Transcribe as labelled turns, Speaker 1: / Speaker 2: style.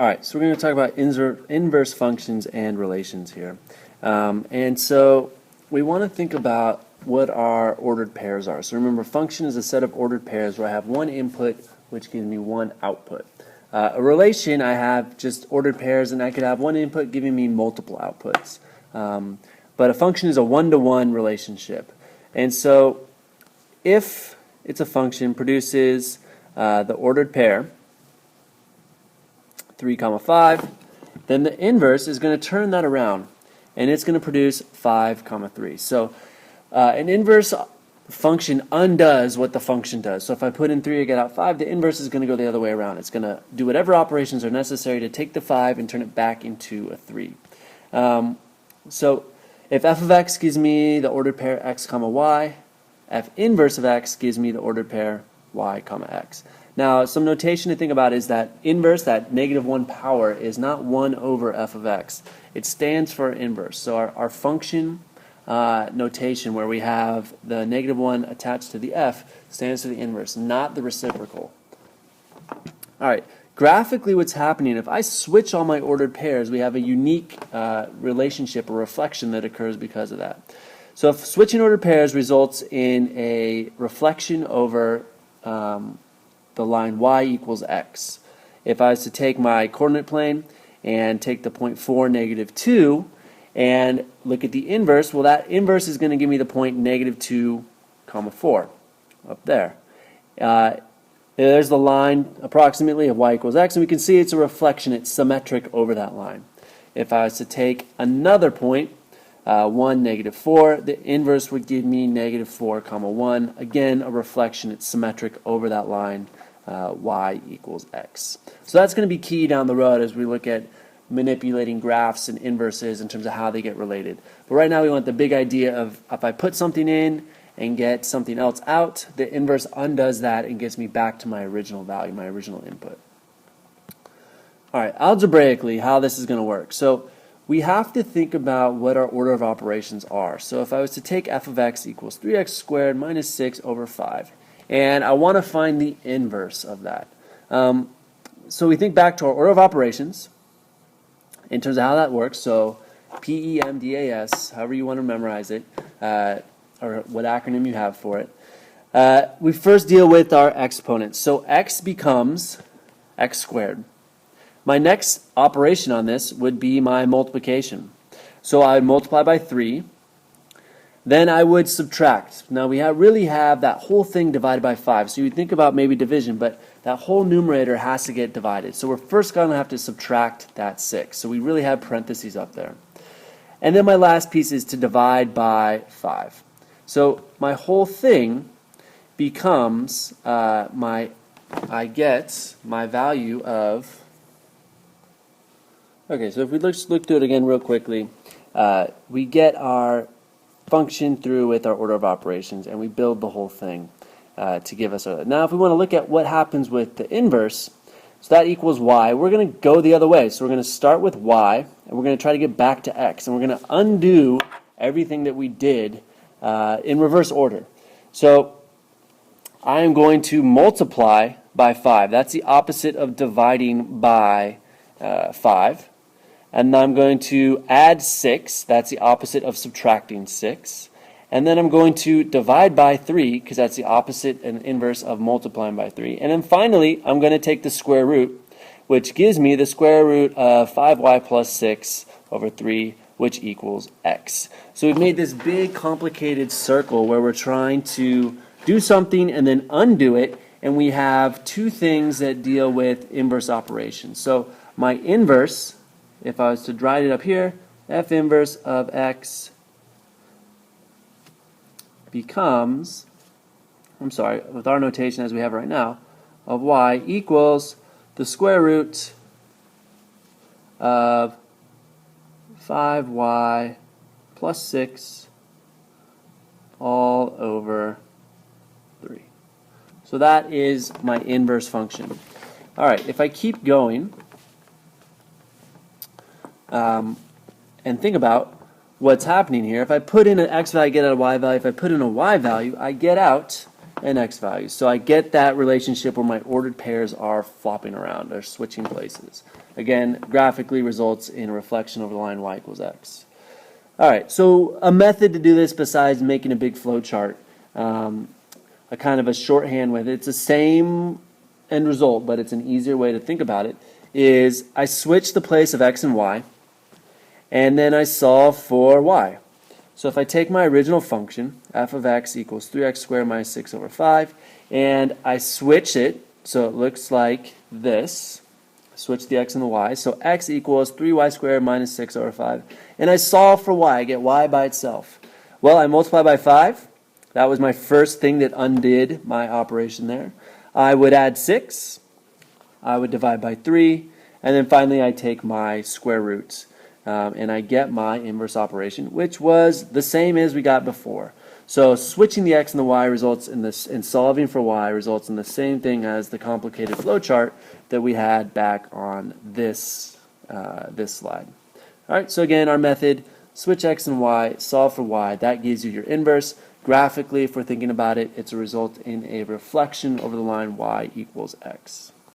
Speaker 1: Alright, so we're going to talk about inverse functions and relations here. And so we want to think about what our ordered pairs are. So remember, function is a set of ordered pairs where I have one input which gives me one output. A relation, I have just ordered pairs, and I could have one input giving me multiple outputs. But a function is a one-to-one relationship. And so if it's a function produces the ordered pair 3, 5, then the inverse is going to turn that around, and it's going to produce 5, 3. So an inverse function undoes what the function does. So if I put in 3 to get out 5, the inverse is going to go the other way around. It's going to do whatever operations are necessary to take the 5 and turn it back into a 3. So if f of x gives me the ordered pair x, y, f inverse of x gives me the ordered pair y, x. Now, some notation to think about is that inverse, that -1 power, is not 1 over f of x. It stands for inverse. So our function notation, where we have the -1 attached to the f, stands for the inverse, not the reciprocal. Alright, graphically what's happening, if I switch all my ordered pairs, we have a unique relationship or reflection that occurs because of that. So if switching ordered pairs results in a reflection over the line y equals x. If I was to take my coordinate plane and take the point 4, -2, and look at the inverse, well, that inverse is going to give me the point -2, 4 up there. There's the line approximately of y equals x, and we can see it's a reflection, it's symmetric over that line. If I was to take another point, 1, -4, the inverse would give me -4, 1. Again, a reflection, it's symmetric over that line, y equals x. So that's going to be key down the road as we look at manipulating graphs and inverses in terms of how they get related. But right now we want the big idea of if I put something in and get something else out, the inverse undoes that and gets me back to my original value, my original input. Alright, algebraically, how this is going to work. So we have to think about what our order of operations are. So if I was to take f of x equals 3x squared minus 6 over 5, and I want to find the inverse of that. So we think back to our order of operations in terms of how that works. So PEMDAS, however you want to memorize it, or what acronym you have for it. We first deal with our exponents. So x becomes x squared. My next operation on this would be my multiplication. So I would multiply by 3. Then I would subtract. Now we really have that whole thing divided by 5. So you think about maybe division, but that whole numerator has to get divided. So we're first going to have to subtract that 6. So we really have parentheses up there. And then my last piece is to divide by 5. So my whole thing becomes I get my value of, okay, so if we look through it again real quickly, we get our function through with our order of operations, and we build the whole thing to give us a. Now if we want to look at what happens with the inverse, so that equals y, we're going to go the other way. So we're going to start with y, and we're going to try to get back to x, and we're going to undo everything that we did in reverse order. So I am going to multiply by 5. That's the opposite of dividing by 5. And then I'm going to add 6. That's the opposite of subtracting 6. And then I'm going to divide by 3, because that's the opposite and inverse of multiplying by 3. And then finally, I'm going to take the square root, which gives me the square root of 5y plus 6 over 3, which equals x. So we've made this big complicated circle where we're trying to do something and then undo it, and we have two things that deal with inverse operations. So my inverse, if I was to write it up here, f inverse of x becomes, with our notation as we have right now, of y equals the square root of 5y plus 6 all over 3. So that is my inverse function. Alright, if I keep going and think about what's happening here, if I put in an x value, I get out a y value. If I put in a y value, I get out and x values. So I get that relationship where my ordered pairs are flopping around, or switching places. Again, graphically results in a reflection over the line y equals x. All right, so a method to do this besides making a big flow chart, a kind of a shorthand with it, it's the same end result, but it's an easier way to think about it, is I switch the place of x and y, and then I solve for y. So if I take my original function, f of x equals 3x squared minus 6 over 5, and I switch it, so it looks like this, switch the x and the y, so x equals 3y squared minus 6 over 5, and I solve for y, I get y by itself. Well, I multiply by 5, that was my first thing that undid my operation there. I would add 6, I would divide by 3, and then finally I take my square roots. And I get my inverse operation, which was the same as we got before. So switching the x and the y results in this, and solving for y results in the same thing as the complicated flowchart that we had back on this this slide. All right. So again, our method: switch x and y, solve for y. That gives you your inverse. Graphically, if we're thinking about it, it's a result in a reflection over the line y equals x.